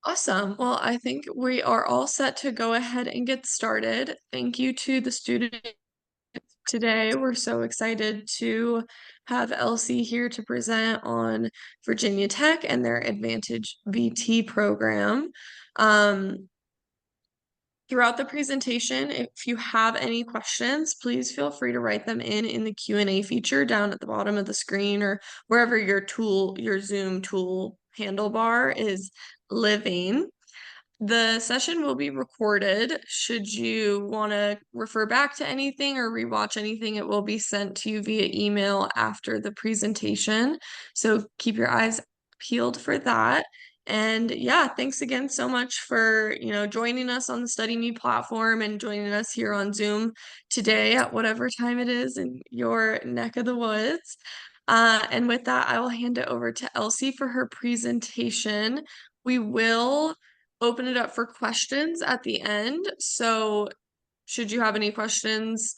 Awesome. Well, I think we are all set to go ahead and get started. Thank you to the student today. We're so excited to have Elsie here to present on Virginia Tech and their AdvantageVT program. Throughout the presentation, if you have any questions, please feel free to write them in the Q&A feature down at the bottom of the screen or wherever your Zoom tool handlebar is living. The session will be recorded. Should you want to refer back to anything or rewatch anything, it will be sent to you via email after the presentation. So keep your eyes peeled for that. And yeah, thanks again so much for, joining us on the StudyMe platform and joining us here on Zoom today at whatever time it is in your neck of the woods. And with that, I will hand it over to Elsie for her presentation. We will open it up for questions at the end. So should you have any questions,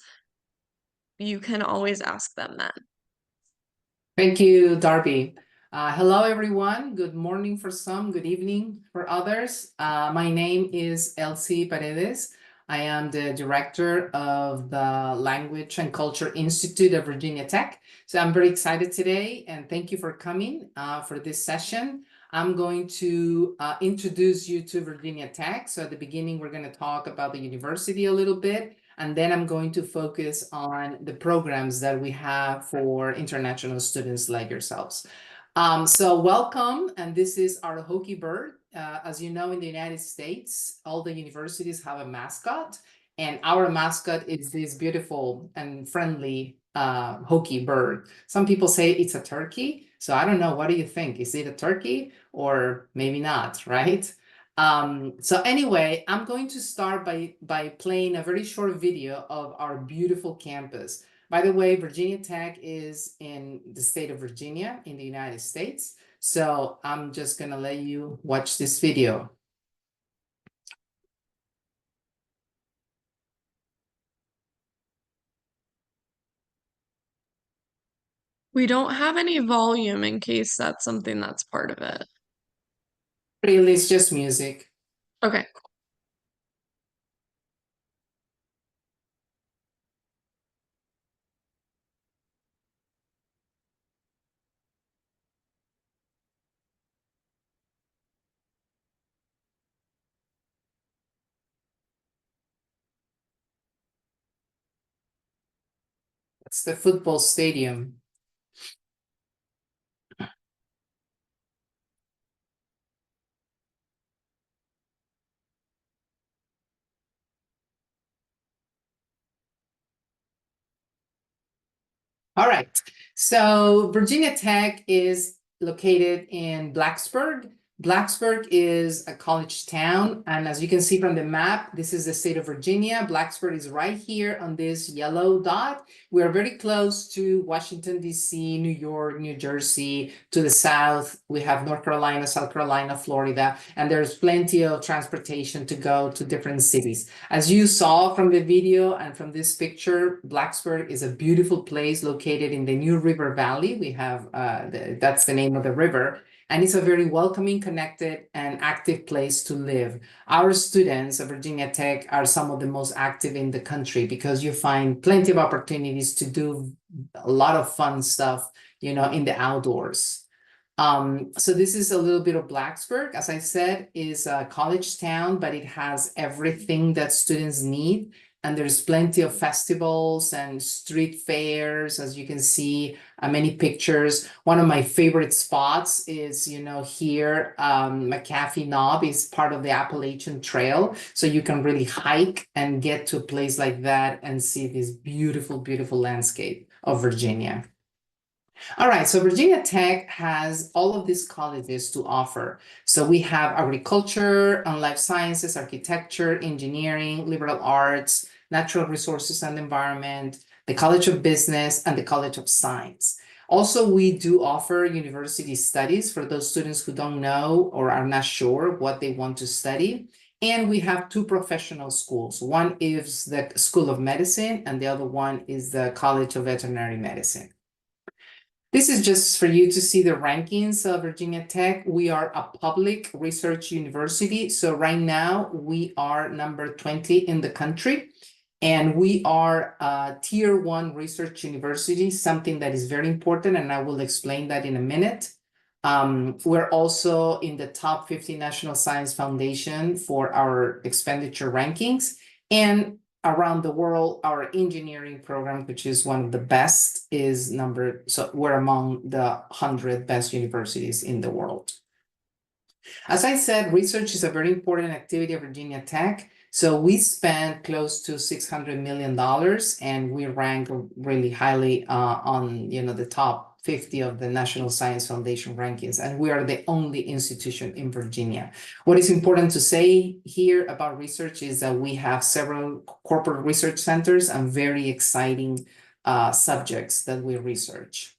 you can always ask them then. Thank you, Darby. Hello, everyone. Good morning for some, good evening for others. My name is Elsie Paredes. I am the director of the Language and Culture Institute of Virginia Tech. So I'm very excited today, and thank you for coming for this session. I'm going to introduce you to Virginia Tech. So at the beginning, we're going to talk about the university a little bit, and then I'm going to focus on the programs that we have for international students like yourselves. So welcome, and this is our Hokie bird. As you know, in the United States, all the universities have a mascot, and our mascot is this beautiful and friendly Hokie bird. Some people say it's a turkey. So I don't know, what do you think? Is it a turkey or maybe not, right? So anyway, I'm going to start by playing a very short video of our beautiful campus. By the way, Virginia Tech is in the state of Virginia in the United States. So I'm just gonna let you watch this video. We don't have any volume in case that's something that's part of it. Really, it's just music. Okay. It's the football stadium. All right, so Virginia Tech is located in Blacksburg. Blacksburg is a college town, and as you can see from the map, this is the state of Virginia. Blacksburg is right here on this yellow dot. We are very close to Washington, D.C., New York, New Jersey. To the south, we have North Carolina, South Carolina, Florida, and there's plenty of transportation to go to different cities. As you saw from the video and from this picture, Blacksburg is a beautiful place located in the New River Valley. We have, that's the name of the river. And it's a very welcoming, connected, and active place to live. Our students at Virginia Tech are some of the most active in the country because you find plenty of opportunities to do a lot of fun stuff, in the outdoors. So this is a little bit of Blacksburg. As I said, is a college town, but it has everything that students need. And there's plenty of festivals and street fairs, as you can see, many pictures. One of my favorite spots is, here, McAfee Knob is part of the Appalachian Trail. So you can really hike and get to a place like that and see this beautiful, beautiful landscape of Virginia. All right, so Virginia Tech has all of these colleges to offer. So we have agriculture and life sciences, architecture, engineering, liberal arts, natural resources and environment, the College of Business, and the College of Science. Also, we do offer university studies for those students who don't know or are not sure what they want to study. And we have two professional schools. One is the School of Medicine, and the other one is the College of Veterinary Medicine. This is just for you to see the rankings of Virginia Tech. We are a public research university. So right now we are number 20 in the country. And we are a tier 1 research university, something that is very important, and I will explain that in a minute. We're also in the top 50 National Science Foundation for our expenditure rankings. And around the world, our engineering program, which is one of the best, is so we're among the 100 best universities in the world. As I said, research is a very important activity at Virginia Tech. So we spend close to $600 million, and we rank really highly on the top 50 of the National Science Foundation rankings, and we are the only institution in Virginia. What is important to say here about research is that we have several corporate research centers and very exciting subjects that we research.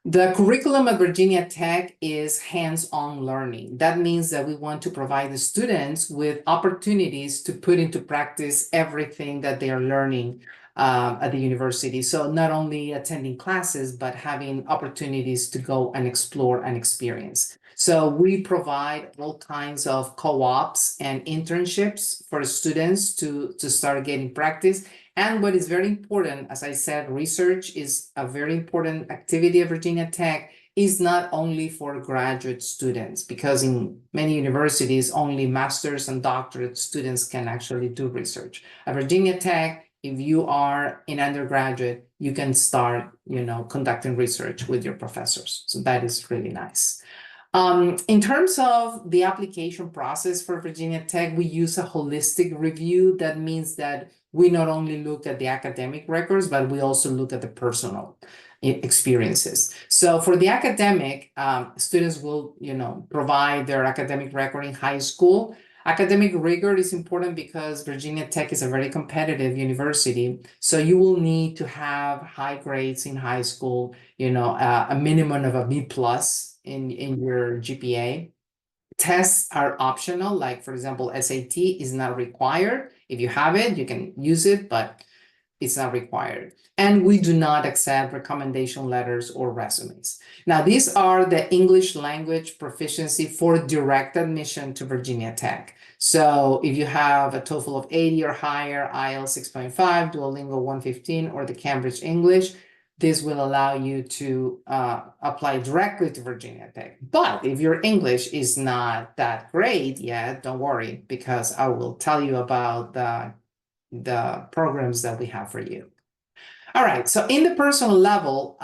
The curriculum at Virginia Tech is hands-on learning. That means that we want to provide the students with opportunities to put into practice everything that they are learning at the university. So not only attending classes, but having opportunities to go and explore and experience. So we provide all kinds of co-ops and internships for students to start getting practice. And what is very important, as I said, research is a very important activity at Virginia Tech, is not only for graduate students, because in many universities, only master's and doctorate students can actually do research. At Virginia Tech, if you are an undergraduate, you can start, conducting research with your professors. So that is really nice. In terms of the application process for Virginia Tech, we use a holistic review. That means that we not only look at the academic records, but we also look at the personal experiences. So for the academic, students will, provide their academic record in high school. Academic rigor is important because Virginia Tech is a very competitive university. So you will need to have high grades in high school, a minimum of a B+ in your GPA. Tests are optional, like for example, SAT is not required. If you have it, you can use it, but it's not required. And we do not accept recommendation letters or resumes. Now, these are the English language proficiency for direct admission to Virginia Tech. So if you have a TOEFL of 80 or higher, IELTS 6.5, Duolingo 115, or the Cambridge English, this will allow you to apply directly to Virginia Tech. But if your English is not that great yet, don't worry, because I will tell you about the programs that we have for you. All right, so in the personal level,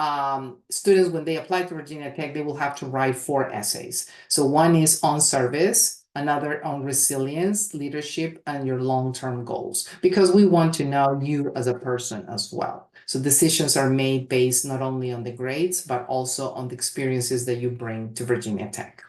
students, when they apply to Virginia Tech, they will have to write 4 essays. So one is on service, another on resilience, leadership, and your long-term goals, because we want to know you as a person as well. So decisions are made based not only on the grades, but also on the experiences that you bring to Virginia Tech.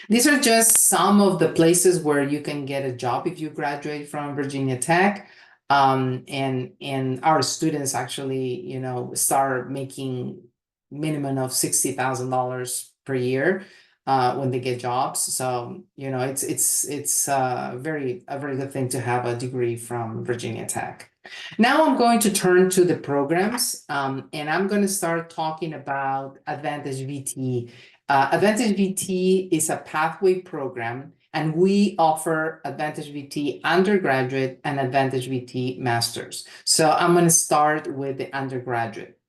These are just some of the places where you can get a job if you graduate from Virginia Tech. And our students actually, start making minimum of $60,000 per year when they get jobs. So, it's a very good thing to have a degree from Virginia Tech. Now I'm going to turn to the programs, and I'm going to start talking about AdvantageVT. AdvantageVT is a pathway program, and we offer AdvantageVT undergraduate and AdvantageVT masters. So I'm going to start with the undergraduate.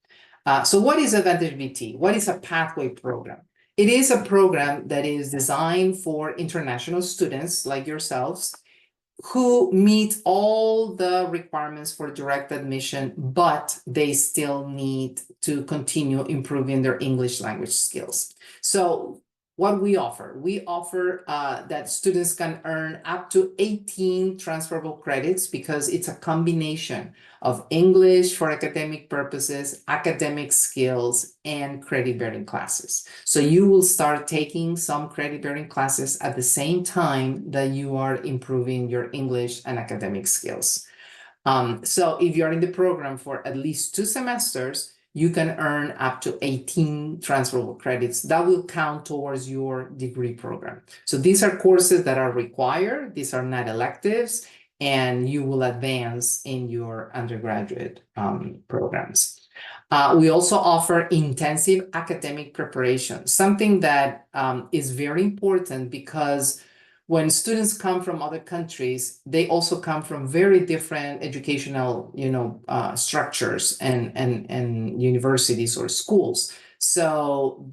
So what is AdvantageVT? What is a pathway program? It is a program that is designed for international students like yourselves who meet all the requirements for direct admission, but they still need to continue improving their English language skills. So what we offer that students can earn up to 18 transferable credits, because it's a combination of English for academic purposes, academic skills, and credit-bearing classes. So you will start taking some credit-bearing classes at the same time that you are improving your English and academic skills. So if you're in the program for at least 2 semesters, you can earn up to 18 transferable credits that will count towards your degree program. So these are courses that are required. These are not electives, and you will advance in your undergraduate programs. We also offer intensive academic preparation, something that is very important because when students come from other countries, they also come from very different educational, structures and universities or schools. So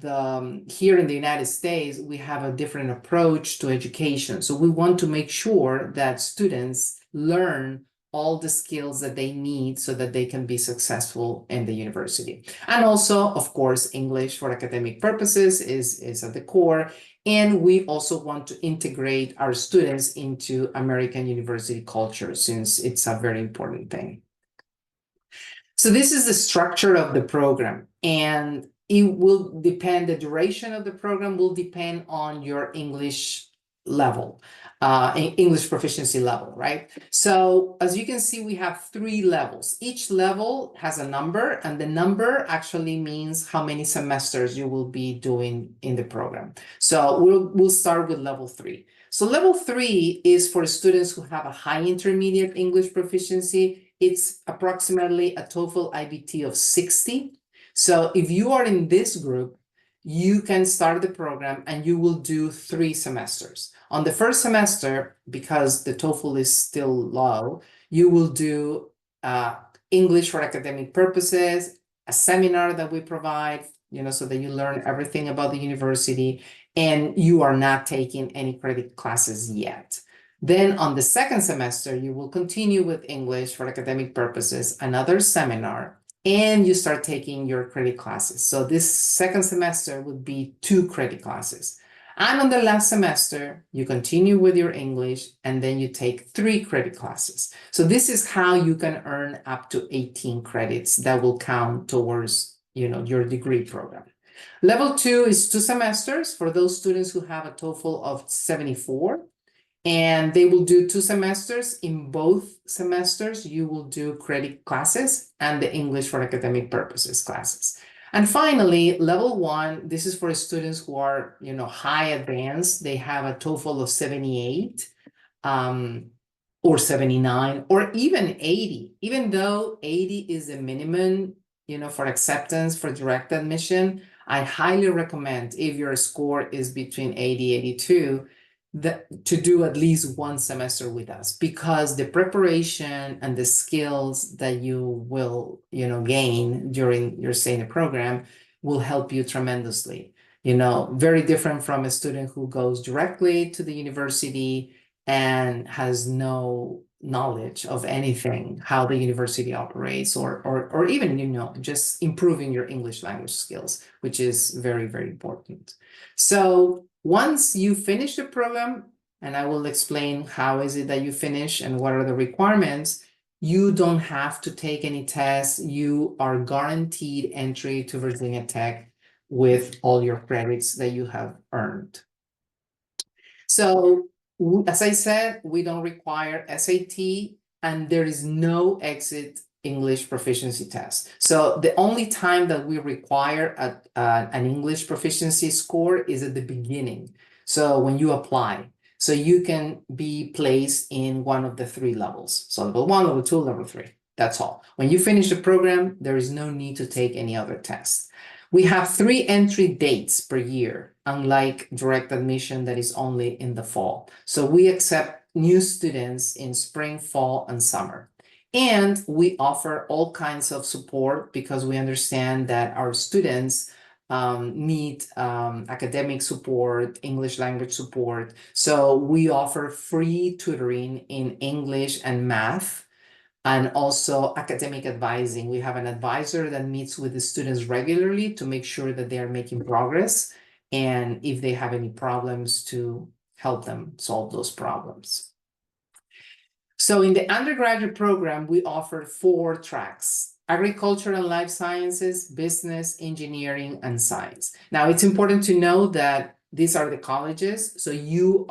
here in the United States, we have a different approach to education. So we want to make sure that students learn all the skills that they need so that they can be successful in the university. And also, of course, English for academic purposes is at the core. And we also want to integrate our students into American university culture since it's a very important thing. So this is the structure of the program, and it will depend, the duration of the program will depend on your English level, English proficiency level, right? So as you can see, we have 3 levels. Each level has a number, and the number actually means how many semesters you will be doing in the program. So we'll start with level 3. So level 3 is for students who have a high intermediate English proficiency. It's approximately a TOEFL IBT of 60. So if you are in this group, you can start the program and you will do 3 semesters. On the first semester, because the TOEFL is still low, you will do English for academic purposes, a seminar that we provide, so that you learn everything about the university, and you are not taking any credit classes yet. Then on the second semester, you will continue with English for academic purposes, another seminar, and you start taking your credit classes. So this second semester would be 2 credit classes. And on the last semester, you continue with your English, and then you take 3 credit classes. So this is how you can earn up to 18 credits that will count towards, your degree program. Level 2 is 2 semesters for those students who have a TOEFL of 74. And they will do 2 semesters. In both semesters, you will do credit classes and the English for academic purposes classes. And finally, level 1, this is for students who are, high advanced. They have a TOEFL of 78 or 79 or even 80, even though 80 is the minimum, for acceptance for direct admission. I highly recommend, if your score is between 80, 82, to do at least 1 semester with us, because the preparation and the skills that you will, gain during your stay in the program will help you tremendously. Very different from a student who goes directly to the university and has no knowledge of anything, how the university operates, or even, just improving your English language skills, which is very, very important. So once you finish the program, and I will explain how is it that you finish and what are the requirements, you don't have to take any tests. You are guaranteed entry to Virginia Tech with all your credits that you have earned. So as I said, we don't require SAT, and there is no exit English proficiency test. So the only time that we require an English proficiency score is at the beginning. So when you apply, so you can be placed in one of the 3 levels. So level 1, level 2, level 3. That's all. When you finish the program, there is no need to take any other tests. We have 3 entry dates per year, unlike direct admission that is only in the fall. So we accept new students in spring, fall, and summer. And we offer all kinds of support because we understand that our students need academic support, English language support. So we offer free tutoring in English and math, and also academic advising. We have an advisor that meets with the students regularly to make sure that they are making progress, and if they have any problems, to help them solve those problems. So in the undergraduate program, we offer 4 tracks: agriculture and life sciences, business, engineering, and science. Now, it's important to know that these are the colleges, so you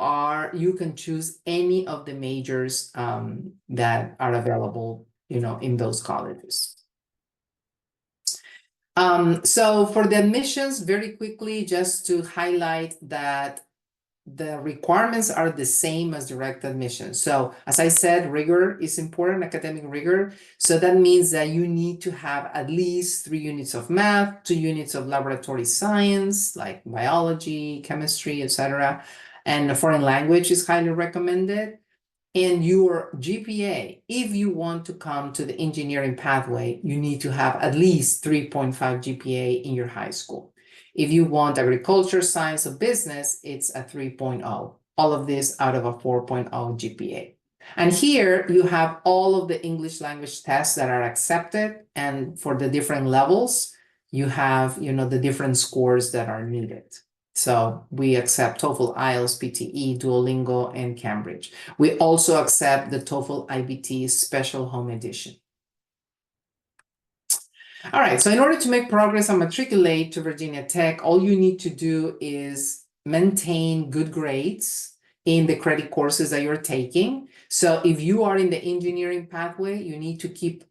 can choose any of the majors that are available, in those colleges. So for the admissions, very quickly, just to highlight that the requirements are the same as direct admission. So as I said, rigor is important, academic rigor. So that means that you need to have at least 3 units of math, 2 units of laboratory science, like biology, chemistry, etc. And a foreign language is highly recommended. And your GPA, if you want to come to the engineering pathway, you need to have at least 3.5 GPA in your high school. If you want agriculture, science, or business, it's a 3.0. All of this out of a 4.0 GPA. And here you have all of the English language tests that are accepted. And for the different levels, you have, the different scores that are needed. So we accept TOEFL, IELTS, PTE, Duolingo, and Cambridge. We also accept the TOEFL IBT Special Home Edition. All right, so in order to make progress and matriculate to Virginia Tech, all you need to do is maintain good grades in the credit courses that you're taking. So if you are in the engineering pathway, you need to keep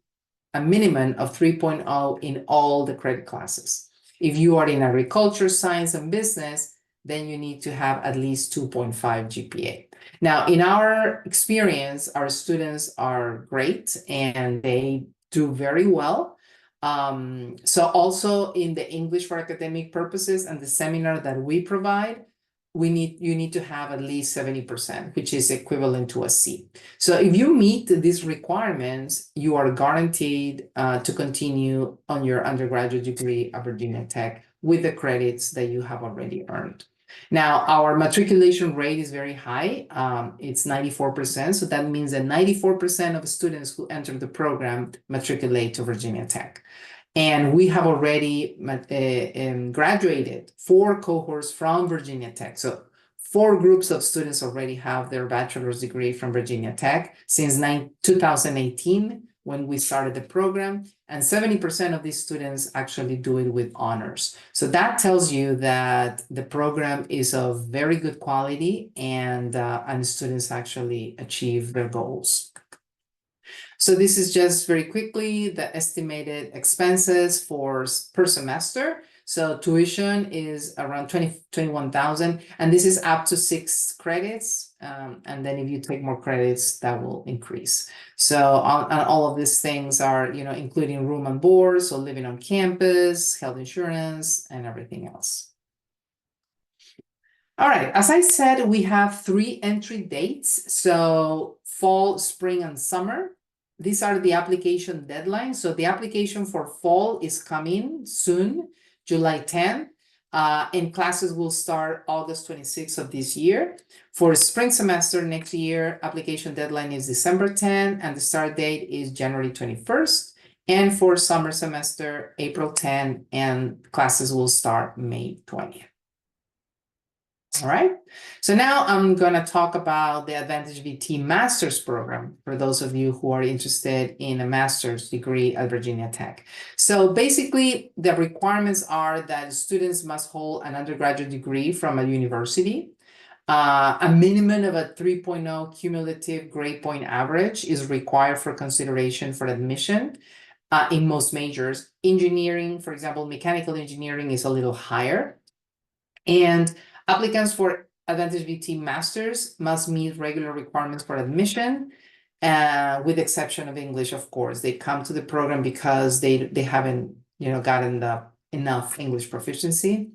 a minimum of 3.0 in all the credit classes. If you are in agriculture, science, and business, then you need to have at least 2.5 GPA. Now, in our experience, our students are great and they do very well. So also in the English for academic purposes and the seminar that we provide, you need to have at least 70%, which is equivalent to a C. So if you meet these requirements, you are guaranteed to continue on your undergraduate degree at Virginia Tech with the credits that you have already earned. Now, our matriculation rate is very high. It's 94%. So that means that 94% of students who enter the program matriculate to Virginia Tech. And we have already graduated 4 cohorts from Virginia Tech. So 4 groups of students already have their bachelor's degree from Virginia Tech since 2018 when we started the program. And 70% of these students actually do it with honors. So that tells you that the program is of very good quality and students actually achieve their goals. So this is just very quickly the estimated expenses per semester. So tuition is around 21,000, and this is up to 6 credits. And then if you take more credits, that will increase. So on all of these things are, including room and board, so living on campus, health insurance, and everything else. All right, as I said, we have 3 entry dates. So fall, spring, and summer. These are the application deadlines. So the application for fall is coming soon, July 10th, and classes will start August 26th of this year. For spring semester next year, application deadline is December 10th, and the start date is January 21st. And for summer semester, April 10th, and classes will start May 20th. All right, so now I'm going to talk about the AdvantageVT Master's Program for those of you who are interested in a master's degree at Virginia Tech. So basically, the requirements are that students must hold an undergraduate degree from a university. A minimum of a 3.0 cumulative grade point average is required for consideration for admission in most majors. Engineering, for example, mechanical engineering is a little higher. And applicants for AdvantageVT Masters must meet regular requirements for admission, with exception of English, of course. They come to the program because they haven't, gotten enough English proficiency.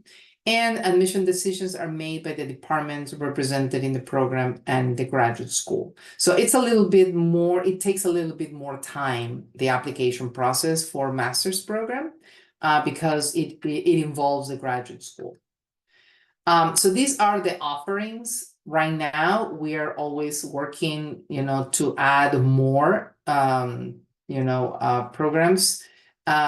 And admission decisions are made by the departments represented in the program and the graduate school. So it's a little bit more, it takes a little bit more time, the application process for master's program, because it involves the graduate school. So these are the offerings. Right now, we are always working, to add more, programs.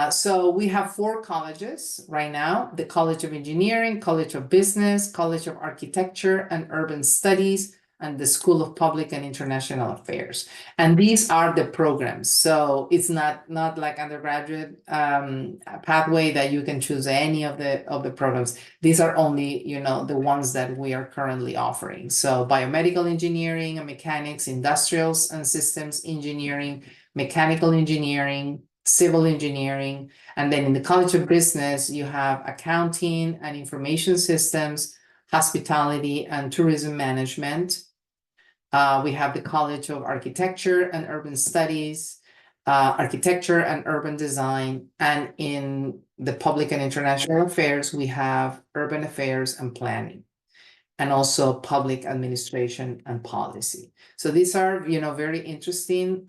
So we have 4 colleges right now: the College of Engineering, College of Business, College of Architecture and Urban Studies, and the School of Public and International Affairs. And these are the programs. So it's not like undergraduate pathway that you can choose any of the programs. These are only, the ones that we are currently offering. So biomedical engineering and mechanics, industrials and systems engineering, mechanical engineering, civil engineering. And then in the College of Business, you have accounting and information systems, Hospitality and Tourism Management. We have the College of Architecture and Urban Studies, Architecture and Urban Design, and in the Public and International Affairs, we have Urban Affairs and Planning, and also Public Administration and Policy. So these are, very interesting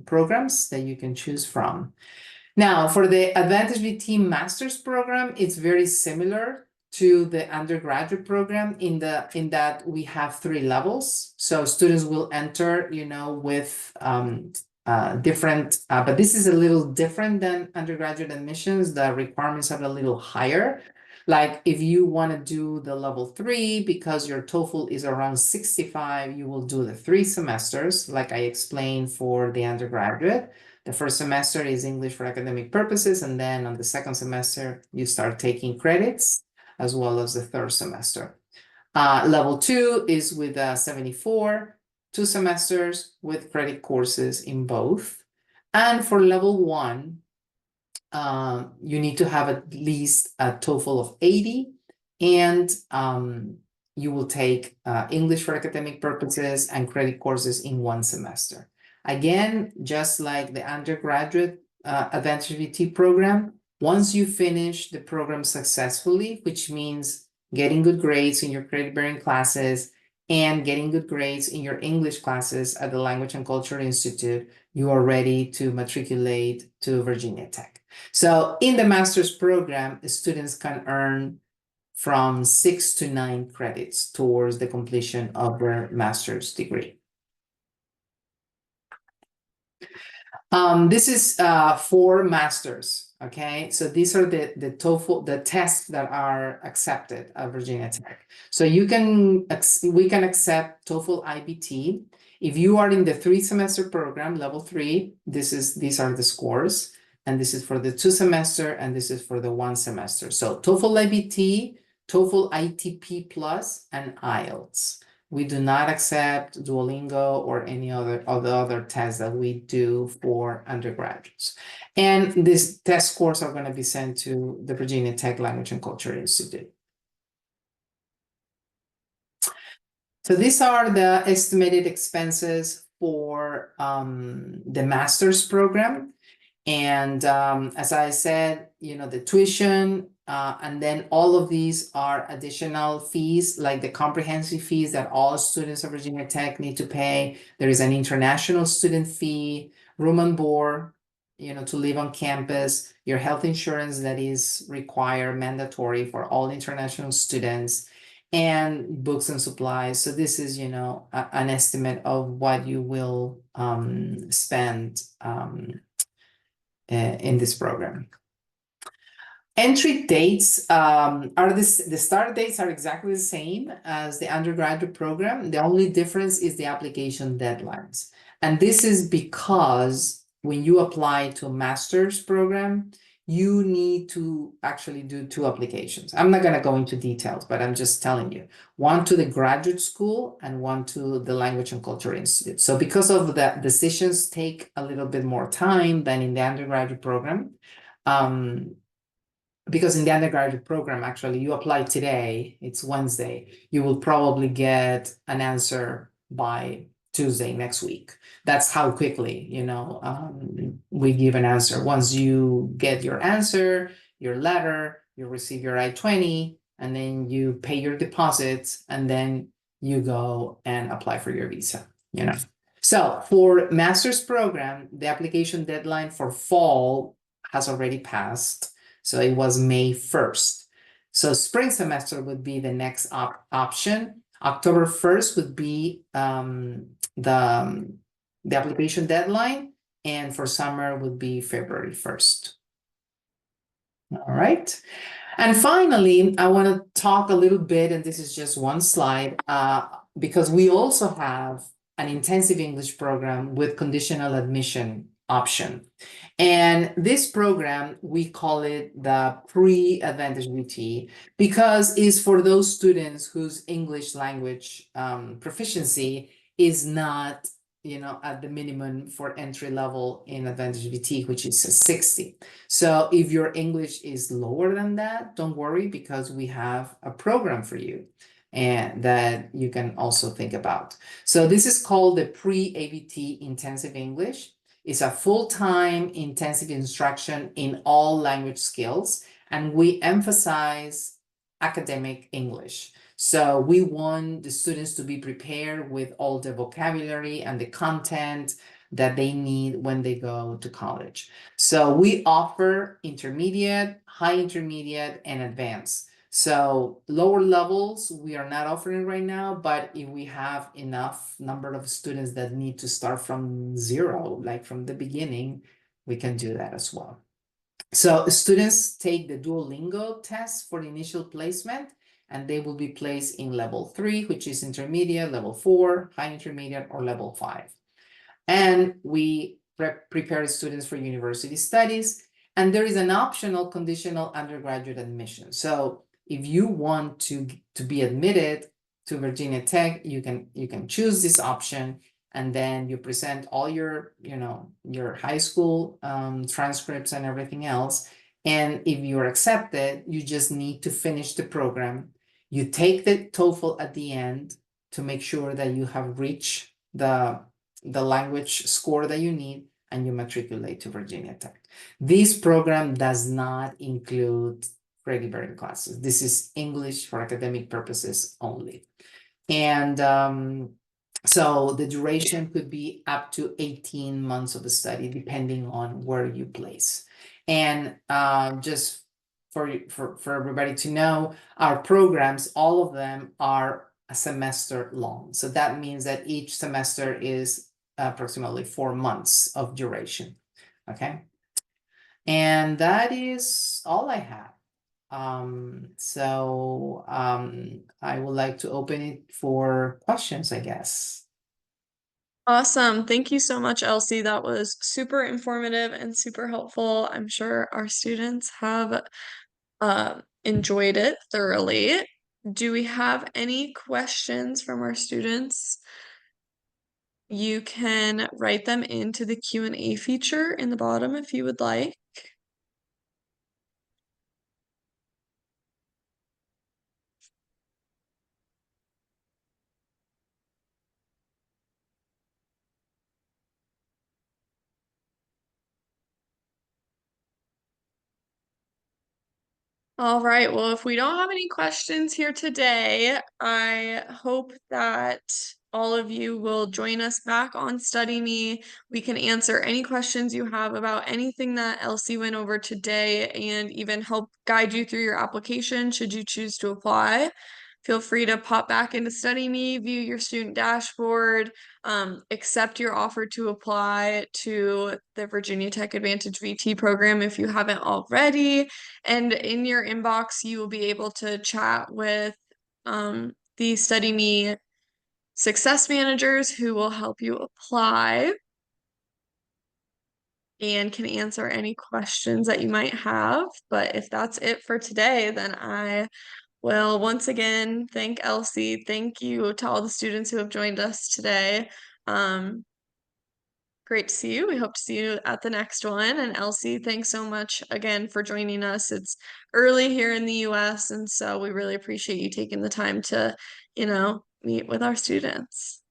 programs that you can choose from. Now, for the AdvantageVT Master's Program, it's very similar to the undergraduate program in that we have 3 levels. So students will enter, with different, but this is a little different than undergraduate admissions. The requirements are a little higher. Like if you want to do the level 3, because your TOEFL is around 65, you will do the 3 semesters, like I explained for the undergraduate. The first semester is English for academic purposes, and then on the second semester, you start taking credits, as well as the third semester. Level 2 is with 74, 2 semesters with credit courses in both. And for level 1, you need to have at least a TOEFL of 80, and you will take English for academic purposes and credit courses in 1 semester. Again, just like the undergraduate AdvantageVT program, once you finish the program successfully, which means getting good grades in your credit-bearing classes and getting good grades in your English classes at the Language and Culture Institute, you are ready to matriculate to Virginia Tech. So in the master's program, students can earn from 6 to 9 credits towards the completion of their master's degree. This is for masters, okay? So these are the TOEFL, the tests that are accepted at Virginia Tech. So we can accept TOEFL IBT. If you are in the 3-semester program, level 3, these are the scores, and this is for the 2-semester, and this is for the 1 semester. So TOEFL IBT, TOEFL ITP Plus, and IELTS. We do not accept Duolingo or any other of the other tests that we do for undergraduates. And these test scores are going to be sent to the Virginia Tech Language and Culture Institute. So these are the estimated expenses for the master's program. And as I said, the tuition, and then all of these are additional fees, like the comprehensive fees that all students of Virginia Tech need to pay. There is an international student fee, room and board, to live on campus, your health insurance that is required, mandatory for all international students, and books and supplies. So this is, an estimate of what you will spend in this program. Entry dates the start dates are exactly the same as the undergraduate program. The only difference is the application deadlines. And this is because when you apply to a master's program, you need to actually do 2 applications. I'm not going to go into details, but I'm just telling you. 1 to the graduate school and 1 to the Language and Culture Institute. So because of that, decisions take a little bit more time than in the undergraduate program. Because in the undergraduate program, actually, you apply today, it's Wednesday, you will probably get an answer by Tuesday next week. That's how quickly, we give an answer. Once you get your answer, your letter, you receive your I-20, and then you pay your deposits, and then you go and apply for your visa, So for master's program, the application deadline for fall has already passed. So it was May 1st. So spring semester would be the next option. October 1st would be the application deadline, and for summer would be February 1st. All right. And finally, I want to talk a little bit, and this is just one slide, because we also have an intensive English program with conditional admission option. And this program, we call it the pre-AdvantageVT, because it's for those students whose English language proficiency is not, at the minimum for entry level in AdvantageVT, which is a 60. So if your English is lower than that, don't worry, because we have a program for you. and that you can also think about. So this is called the pre-AVT intensive English. It's a full-time intensive instruction in all language skills, and we emphasize academic English. So we want the students to be prepared with all the vocabulary and the content that they need when they go to college. So we offer intermediate, high intermediate, and advanced. So lower levels, we are not offering right now, but if we have enough number of students that need to start from zero, like from the beginning, we can do that as well. So students take the Duolingo test for the initial placement, and they will be placed in level 3, which is intermediate, level 4, high intermediate, or level 5. And we prepare students for university studies, and there is an optional conditional undergraduate admission. So if you want to be admitted to Virginia Tech, you can choose this option, and then you present all your your high school transcripts and everything else. And if you're accepted, you just need to finish the program. You take the TOEFL at the end to make sure that you have reached the language score that you need, and you matriculate to Virginia Tech. This program does not include credit bearing classes. This is English for academic purposes only. And so the duration could be up to 18 months of the study, depending on where you place. And just for everybody to know, our programs, all of them are a semester long. So that means that each semester is approximately 4 months of duration. Okay. And that is all I have. I would like to open it for questions, I guess. Awesome. Thank you so much, Elsie. That was super informative and super helpful. I'm sure our students have enjoyed it thoroughly. Do we have any questions from our students? You can write them into the Q&A feature in the bottom if you would like. All right. Well, if we don't have any questions here today, I hope that all of you will join us back on StudyMe. We can answer any questions you have about anything that Elsie went over today and even help guide you through your application should you choose to apply. Feel free to pop back into StudyMe, view your student dashboard, accept your offer to apply to the Virginia Tech AdvantageVT program if you haven't already. And in your inbox, you will be able to chat with the StudyMe success managers who will help you apply and can answer any questions that you might have. But if that's it for today, then I will once again thank Elsie. Thank you to all the students who have joined us today. Great to see you. We hope to see you at the next one. And Elsie, thanks so much again for joining us. It's early here in the US, and so we really appreciate you taking the time to, meet with our students.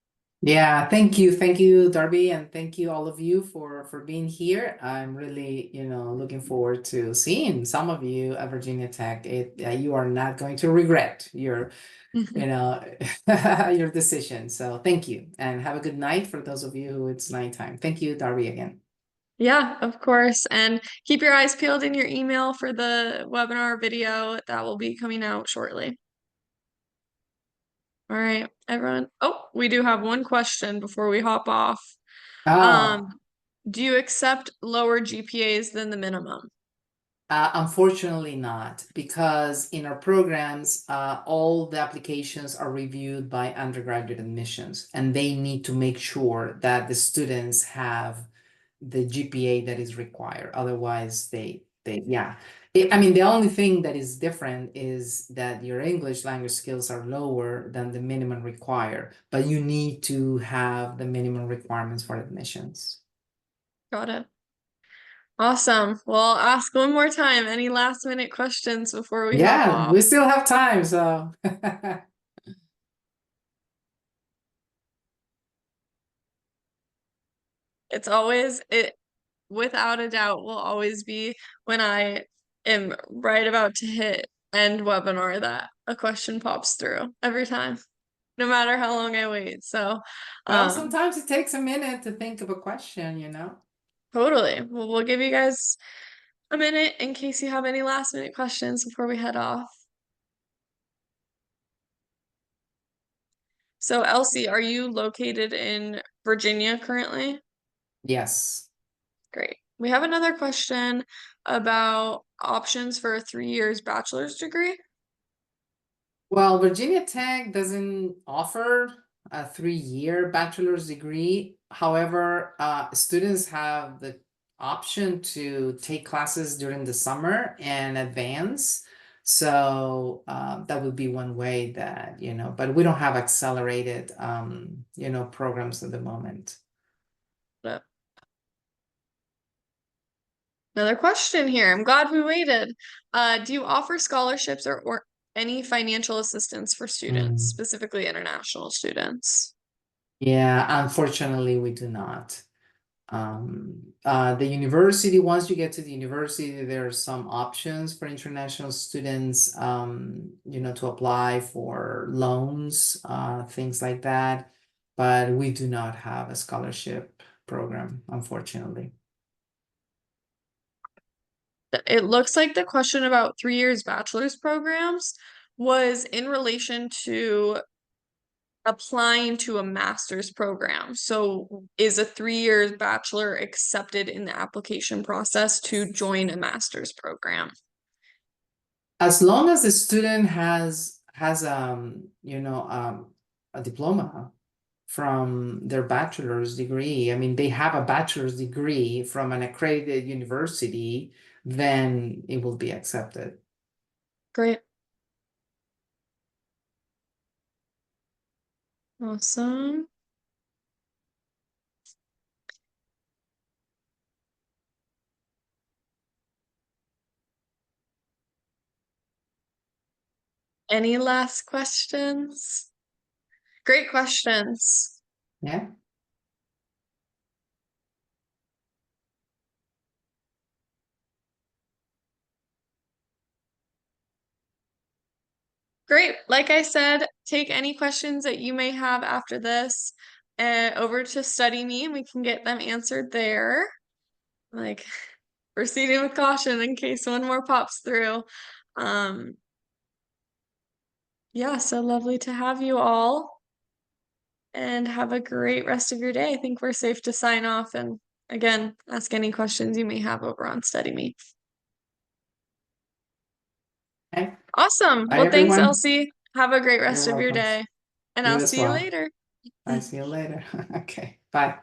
Yeah, thank you. Thank you, Darby, and thank you all of you for being here. I'm really, looking forward to seeing some of you at Virginia Tech. You are not going to regret your, your decision. So thank you, and have a good night for those of you who it's nighttime. Thank you, Darby, again. Yeah, of course. And keep your eyes peeled in your email for the webinar video that will be coming out shortly. All right, everyone. Oh, we do have one question before we hop off. Oh. Do you accept lower GPAs than the minimum? Unfortunately not, because in our programs, all the applications are reviewed by undergraduate admissions, and they need to make sure that the students have the GPA that is required. Otherwise, yeah. I mean, the only thing that is different is that your English language skills are lower than the minimum required, but you need to have the minimum requirements for admissions. Got it. Awesome. Well, I'll ask one more time. Any last minute questions before we hop Yeah, off? we still have time, so. It's always it without a doubt will always be when I am right about to hit end webinar that a question pops through every time, no matter how long I wait. So, Well, um, sometimes it takes a minute to think of a question, you know? totally. Well, we'll give you guys a minute in case you have any last minute questions before we head off. So, Elsie, are you located in Virginia currently? Yes. Great. We have another question about options for a 3 years bachelor's degree. Well, Virginia Tech doesn't offer a 3-year bachelor's degree. However, students have the option to take classes during the summer and advance. So that would be one way that, but we don't have accelerated, programs at the moment. But another question here. I'm glad we waited. Do you offer scholarships or any financial assistance for students, Mm. specifically international students? Yeah, unfortunately, we do not. The university, once you get to the university, there are some options for international students, to apply for loans, things like that. But we do not have a scholarship program, unfortunately. It looks like the question about 3 years bachelor's programs was in relation to applying to a master's program. So is a 3 years bachelor accepted in the application process to join a master's program? As long as the student has a diploma from their bachelor's degree. I mean, they have a bachelor's degree from an accredited university, then it will be accepted. Great. Awesome. Any last questions? Great questions. Yeah. Great. Like I said, take any questions that you may have after this over to StudyMe and we can get them answered there. Like proceeding with caution in case one more pops through. Um, yeah, so lovely to have you all and have a great rest of your day. I think we're safe to sign off and again, ask any questions you may have over on StudyMe. Okay. Awesome. Bye, Well, thanks, everyone. Elsie. Have a great You're rest of your welcome. day, and You I'll as see you well. later. I see you later. Okay. Bye.